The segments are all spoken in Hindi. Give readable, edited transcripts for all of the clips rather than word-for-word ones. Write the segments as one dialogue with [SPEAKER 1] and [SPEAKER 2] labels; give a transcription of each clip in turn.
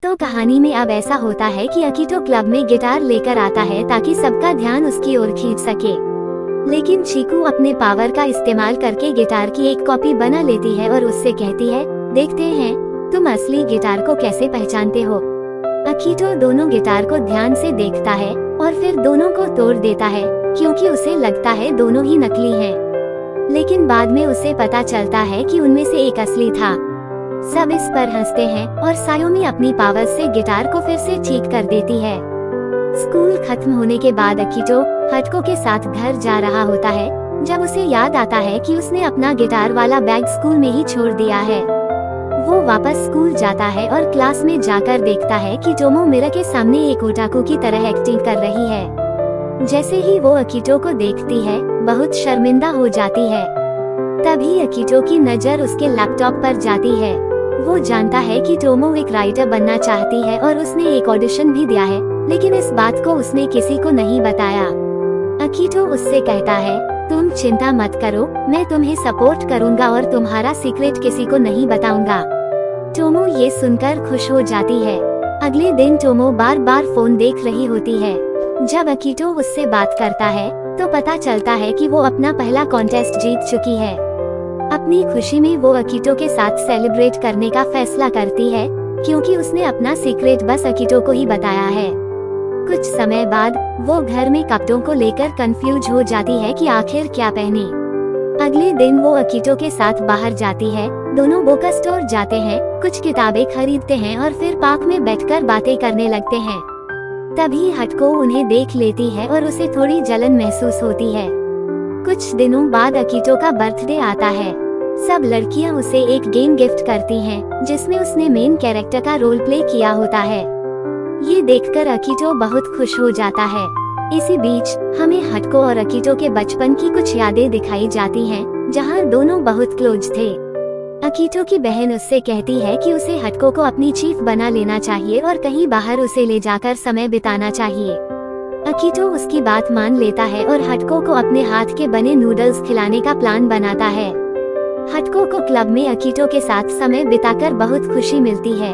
[SPEAKER 1] तो कहानी में अब ऐसा होता है कि अकीतो क्लब में गिटार लेकर आता है ताकि सबका ध्यान उसकी ओर खींच सके। लेकिन चीकू अपने पावर का इस्तेमाल करके गिटार की एक कॉपी बना लेती है और उससे कहती है, देखते हैं तुम असली गिटार को कैसे पहचानते हो। अकीतो दोनों गिटार को ध्यान से देखता है और फिर दोनों को तोड़ देता है क्योंकि उसे लगता है दोनों ही नकली हैं। लेकिन बाद में उसे पता चलता है कि उनमें से एक असली था। सब इस पर हंसते हैं और सायोमी अपनी पावर से गिटार को फिर से ठीक कर देती है। स्कूल खत्म होने के बाद अकीतो हटको के साथ घर जा रहा होता है जब उसे याद आता है कि उसने अपना गिटार वाला बैग स्कूल में ही छोड़ दिया है। वो वापस स्कूल जाता है और क्लास में जाकर देखता है कि टोमो मिरर के सामने एक ओटाकू की तरह एक्टिंग कर रही है। जैसे ही वो अकीतो को देखती है बहुत शर्मिंदा हो जाती है। तभी अकीतो की नजर उसके लैपटॉप पर जाती है। वो जानता है कि टोमो एक राइटर बनना चाहती है और उसने एक ऑडिशन भी दिया है, लेकिन इस बात को उसने किसी को नहीं बताया। अकीतो उससे कहता है, तुम चिंता मत करो, मैं तुम्हें सपोर्ट करूंगा और तुम्हारा सीक्रेट किसी को नहीं बताऊंगा। टोमो ये सुनकर खुश हो जाती है। अगले दिन टोमो बार बार फोन देख रही होती है। जब अकीतो उससे बात करता है तो पता चलता है कि वो अपना पहला कॉन्टेस्ट जीत चुकी है। अपनी खुशी में वो अकीतो के साथ सेलिब्रेट करने का फैसला करती है क्योंकि उसने अपना सीक्रेट बस अकीतो को ही बताया है। कुछ समय बाद वो घर में कपड़ों को लेकर कंफ्यूज हो जाती है कि आखिर क्या पहने। अगले दिन वो अकीतो के साथ बाहर जाती है। दोनों बुक स्टोर जाते हैं, कुछ किताबें खरीदते हैं और फिर पार्क में बैठकर बातें करने लगते हैं। तभी हटको उन्हें देख लेती है और उसे थोड़ी जलन महसूस होती है। कुछ दिनों बाद अकीतो का बर्थडे आता है। सब लड़कियां उसे एक गेम गिफ्ट करती हैं, जिसमें उसने मेन कैरेक्टर का रोल प्ले किया होता है। ये देखकर अकीतो बहुत खुश हो जाता है। इसी बीच हमें हटको और अकीतो के बचपन की कुछ यादें दिखाई जाती हैं, जहां दोनों बहुत क्लोज थे। अकीतो की बहन उससे कहती है कि उसे हटको को अपनी चीफ बना लेना चाहिए और कहीं बाहर उसे ले जाकर समय बिताना चाहिए। अकीतो उसकी बात मान लेता है और हटको को अपने हाथ के बने नूडल्स खिलाने का प्लान बनाता है। हटको को क्लब में अकीतो के साथ समय बिताकर बहुत खुशी मिलती है।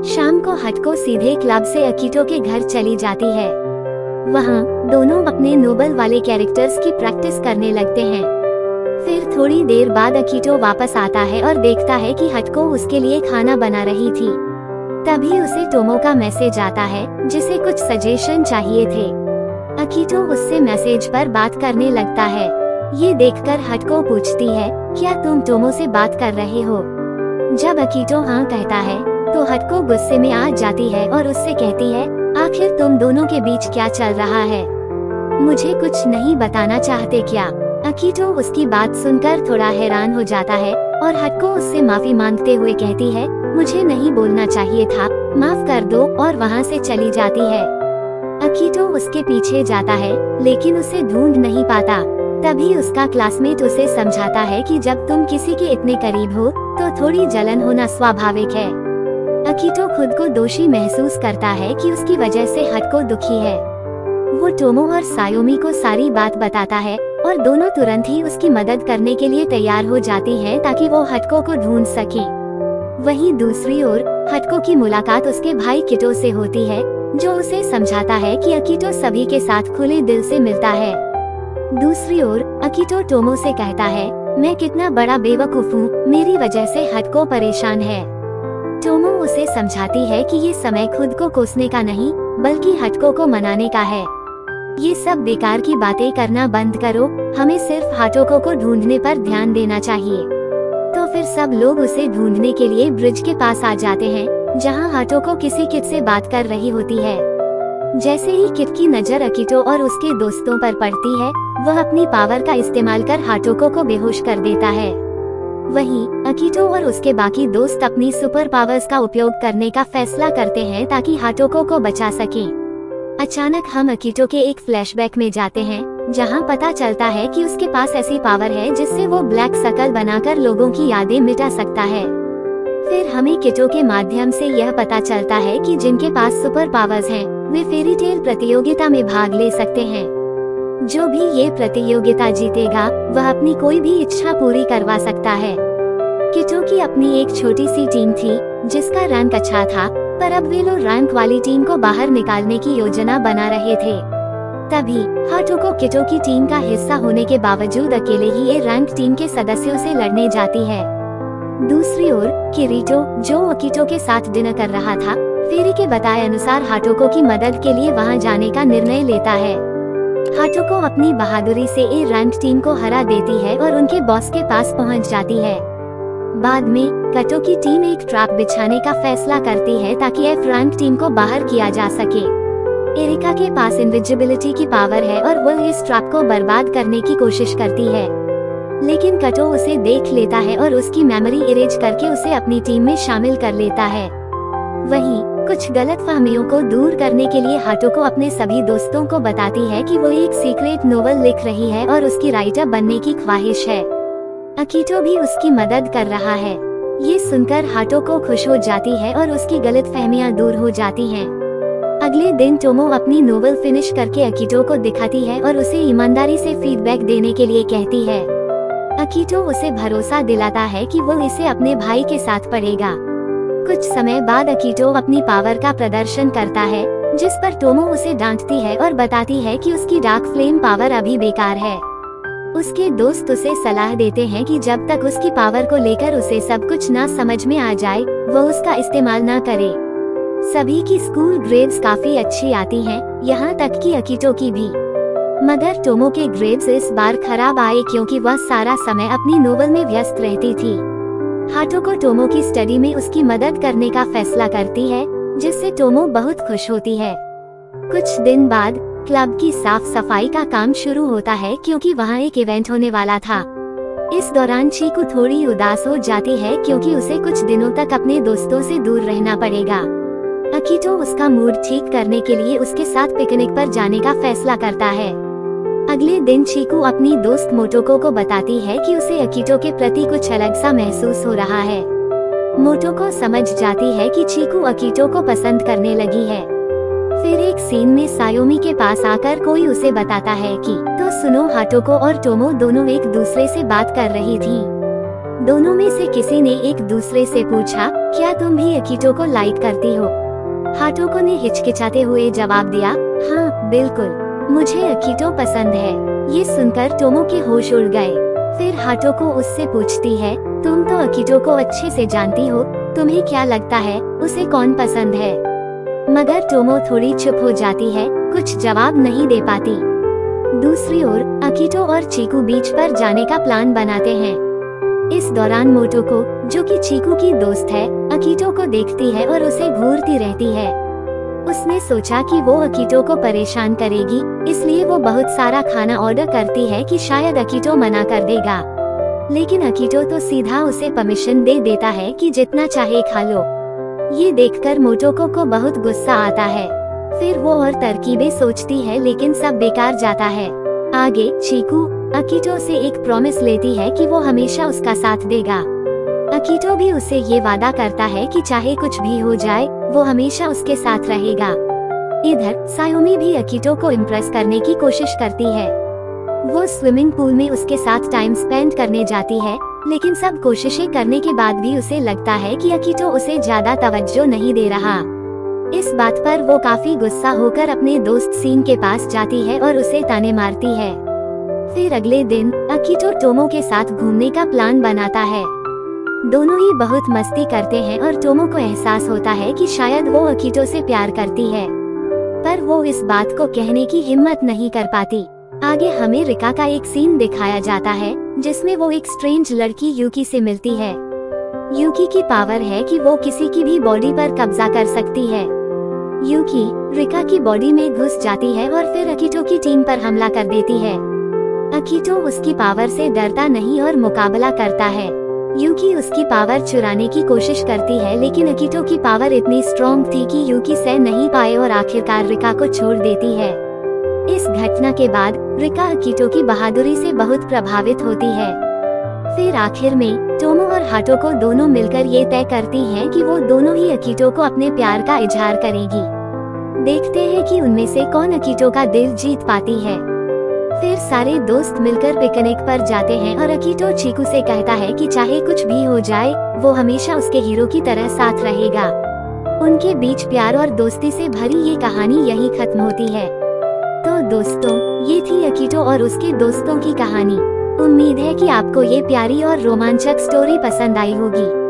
[SPEAKER 1] शाम को हटको सीधे क्लब से अकीतो के घर चली जाती है। वहाँ दोनों अपने नोबल वाले कैरेक्टर्स की प्रैक्टिस करने लगते हैं। फिर थोड़ी देर बाद अकीतो वापस आता है और देखता है कि हटको उसके लिए खाना बना रही थी। तभी उसे टोमो का मैसेज आता है जिसे कुछ सजेशन चाहिए थे। अकीतो उससे मैसेज पर बात करने लगता है। ये देखकर हटको पूछती है, क्या तुम टोमो से बात कर रहे हो? जब अकीतो हाँ कहता है तो हटको गुस्से में आ जाती है और उससे कहती है, आखिर तुम दोनों के बीच क्या चल रहा है? मुझे कुछ नहीं बताना चाहते क्या? अकीतो उसकी बात सुनकर थोड़ा हैरान हो जाता है और हटको उससे माफी मांगते हुए कहती है, मुझे नहीं बोलना चाहिए था, माफ कर दो, और वहाँ से चली जाती है। अकीतो उसके पीछे जाता है लेकिन उसे ढूंढ नहीं पाता। तभी उसका क्लासमेट उसे समझाता है कि जब तुम किसी के इतने करीब हो तो थोड़ी जलन होना स्वाभाविक है। अकीतो खुद को दोषी महसूस करता है कि उसकी वजह से हटको दुखी है। वो टोमो और सायोमी को सारी बात बताता है और दोनों तुरंत ही उसकी मदद करने के लिए तैयार हो जाती हैं ताकि वो हटको को ढूंढ सके। वहीं दूसरी ओर हटको की मुलाकात उसके भाई किटो से होती है, जो उसे समझाता है कि अकीतो सभी के साथ खुले दिल से मिलता है। दूसरी ओर अकीतो टोमो से कहता है, मैं कितना बड़ा बेवकूफ हूँ, मेरी वजह से हटको परेशान है। टोमो उसे समझाती है कि ये समय खुद को कोसने का नहीं बल्कि हटको को मनाने का है। ये सब बेकार की बातें करना बंद करो, हमें सिर्फ हाटोको को ढूंढने पर ध्यान देना चाहिए। तो फिर सब लोग उसे ढूंढने के लिए ब्रिज के पास आ जाते हैं, जहां हाटोको किसी किड से बात कर रही होती है। जैसे ही किड की नजर अकीतो और उसके दोस्तों पर पड़ती है, वह अपनी पावर का इस्तेमाल कर हाटोको को बेहोश कर देता है। वहीं अकीतो और उसके बाकी दोस्त अपनी सुपर पावर्स का उपयोग करने का फैसला करते हैं ताकि हाटोको को बचा सकें। अचानक हम अकीतो के एक फ्लैशबैक में जाते हैं, जहां पता चलता है कि उसके पास ऐसी पावर है जिससे वो ब्लैक शकल बनाकर लोगों की यादें मिटा सकता है। फिर हमें किटो के माध्यम से यह पता चलता है कि जिनके पास सुपर पावर्स हैं, वे फेरी टेल प्रतियोगिता में भाग ले सकते हैं। जो भी ये प्रतियोगिता जीतेगा वह अपनी कोई भी इच्छा पूरी करवा सकता है। किटो की अपनी एक छोटी सी टीम थी जिसका रैंक अच्छा था, पर अब वे लोग रैंक वाली टीम को बाहर निकालने की योजना बना रहे थे। तभी हाटोको किटो की टीम का हिस्सा होने के बावजूद अकेले ही ये रैंक टीम के सदस्यों से लड़ने जाती है। दूसरी ओर किरीटो, जो अकीटो के साथ डिनर कर रहा था, फेरी के बताए अनुसार हाटोको की मदद के लिए वहां जाने का निर्णय लेता है। हाटोको अपनी बहादुरी से ए रैंक टीम को हरा देती है और उनके बॉस के पास पहुंच जाती है। बाद में कटो की टीम एक ट्रैप बिछाने का फैसला करती है ताकि एफ रैंक टीम को बाहर किया जा सके। एरिका के पास इनविजिबिलिटी की पावर है और वह इस ट्रैप को बर्बाद करने की कोशिश करती है, लेकिन कटो उसे देख लेता है और उसकी मेमोरी इरेज करके उसे अपनी टीम में शामिल कर लेता है। वहीं कुछ गलतफहमियों को दूर करने के लिए हाटोको अपने सभी दोस्तों को बताती है कि वो एक सीक्रेट नोवेल लिख रही है और उसकी राइटर बनने की ख्वाहिश है। अकीटो भी उसकी मदद कर रहा है। ये सुनकर हाटोको खुश हो जाती है और उसकी गलतफहमियां दूर हो जाती हैं। अगले दिन टोमो अपनी नोवेल फिनिश करके अकीटो को दिखाती है और उसे ईमानदारी से फीडबैक देने के लिए कहती है। अकीटो उसे भरोसा दिलाता है कि वो इसे अपने भाई के साथ पढ़ेगा। कुछ समय बाद अकीटो अपनी पावर का प्रदर्शन करता है, जिस पर टोमो उसे डांटती है और बताती है कि उसकी डार्क फ्लेम पावर अभी बेकार है। उसके दोस्त उसे सलाह देते हैं कि जब तक उसकी पावर को लेकर उसे सब कुछ ना समझ में आ जाए, वो उसका इस्तेमाल ना करे। सभी की स्कूल ग्रेड्स काफी अच्छी आती हैं, यहाँ तक कि अकीटो की भी। मगर टोमो के ग्रेड्स इस बार खराब आए क्योंकि वह सारा समय अपनी नोवेल में व्यस्त रहती थी। हाटोको टोमो की स्टडी में उसकी मदद करने का फैसला करती है, जिससे टोमो बहुत खुश होती है। कुछ दिन बाद क्लब की साफ सफाई का काम शुरू होता है क्योंकि वहाँ एक इवेंट होने वाला था। इस दौरान चीकू थोड़ी उदास हो जाती है क्योंकि उसे कुछ दिनों तक अपने दोस्तों से दूर रहना पड़ेगा। अकीटो उसका मूड ठीक करने के लिए उसके साथ पिकनिक पर जाने का फैसला करता है। अगले दिन चीकू अपनी दोस्त मोटोको को बताती है कि उसे अकीटो के प्रति कुछ अलग सा महसूस हो रहा है। मोटोको समझ जाती है कि चीकू अकीटो को पसंद करने लगी है। फिर एक सीन में सायोमी के पास आकर कोई उसे बताता है कि तो सुनो, हाटोको और टोमो दोनों एक दूसरे से बात कर रही थी। दोनों में से किसी ने एक दूसरे से पूछा, क्या तुम भी अकीटो को लाइक करती हो? हाटोको ने हिचकिचाते हुए जवाब दिया, हाँ बिल्कुल, मुझे अकीटो पसंद है। ये सुनकर टोमो के होश उड़ गए। फिर हाटोको उससे पूछती है, तुम तो अकीटो को अच्छे से जानती हो, तुम्हें क्या लगता है उसे कौन पसंद है? मगर टोमो थोड़ी चुप हो जाती है, कुछ जवाब नहीं दे पाती। दूसरी ओर अकीटो और चीकू बीच पर जाने का प्लान बनाते हैं। इस दौरान मोटोको, जो कि चीकू की दोस्त है, अकीटो को देखती है और उसे घूरती रहती है। उसने सोचा कि वो अकीटो को परेशान करेगी, इसलिए वो बहुत सारा खाना ऑर्डर करती है कि शायद अकीटो मना कर देगा। लेकिन अकीटो तो सीधा उसे परमिशन दे देता है कि जितना चाहे खा लो। ये देखकर मोटोको को बहुत गुस्सा आता है। फिर वो और तरकीबें सोचती है, लेकिन सब बेकार जाता है। आगे चीकू अकीटो से एक प्रॉमिस लेती है कि वो हमेशा उसका साथ देगा। अकीटो भी उससे ये वादा करता है कि चाहे कुछ भी हो जाए, वो हमेशा उसके साथ रहेगा। इधर सायोमी भी अकीटो को इम्प्रेस करने की कोशिश करती है। वो स्विमिंग पूल में उसके साथ टाइम स्पेंड करने जाती है, लेकिन सब कोशिशें करने के बाद भी उसे लगता है कि अकीटो उसे ज्यादा तवज्जो नहीं दे रहा। इस बात पर वो काफी गुस्सा होकर अपने दोस्त सीन के पास जाती है और उसे ताने मारती है। फिर अगले दिन अकीटो टोमो के साथ घूमने का प्लान बनाता है। दोनों ही बहुत मस्ती करते हैं और टोमो को एहसास होता है कि शायद वो अकीटो से प्यार करती है, पर वो इस बात को कहने की हिम्मत नहीं कर पाती। आगे हमें रिका का एक सीन दिखाया जाता है, जिसमें वो एक स्ट्रेंज लड़की यूकी से मिलती है। यूकी की पावर है कि वो किसी की भी बॉडी पर कब्जा कर सकती है। यूकी रिका की बॉडी में घुस जाती है और फिर अकीटो की टीम पर हमला कर देती है। अकीटो उसकी पावर से डरता नहीं और मुकाबला करता है। यूकी उसकी पावर चुराने की कोशिश करती है, लेकिन अकीटो की पावर इतनी स्ट्रॉन्ग थी कि यूकी सह नहीं पाए और आखिरकार रिका को छोड़ देती है। इस घटना के बाद रिका अकीटो की बहादुरी से बहुत प्रभावित होती है। फिर आखिर में टोमो और हाटोको दोनों मिलकर ये तय करती हैं कि वो दोनों ही अकीटो को अपने प्यार का इजहार करेगी। देखते हैं कि उनमें से कौन अकीटो का दिल जीत पाती है। फिर सारे दोस्त मिलकर पिकनिक पर जाते हैं और अकीटो चीकू से कहता है कि चाहे कुछ भी हो जाए, वो हमेशा उसके हीरो की तरह साथ रहेगा। उनके बीच प्यार और दोस्ती से भरी ये कहानी यही खत्म होती है। तो दोस्तों, ये थी अकीतो और उसके दोस्तों की कहानी। उम्मीद है कि आपको ये प्यारी और रोमांचक स्टोरी पसंद आई होगी।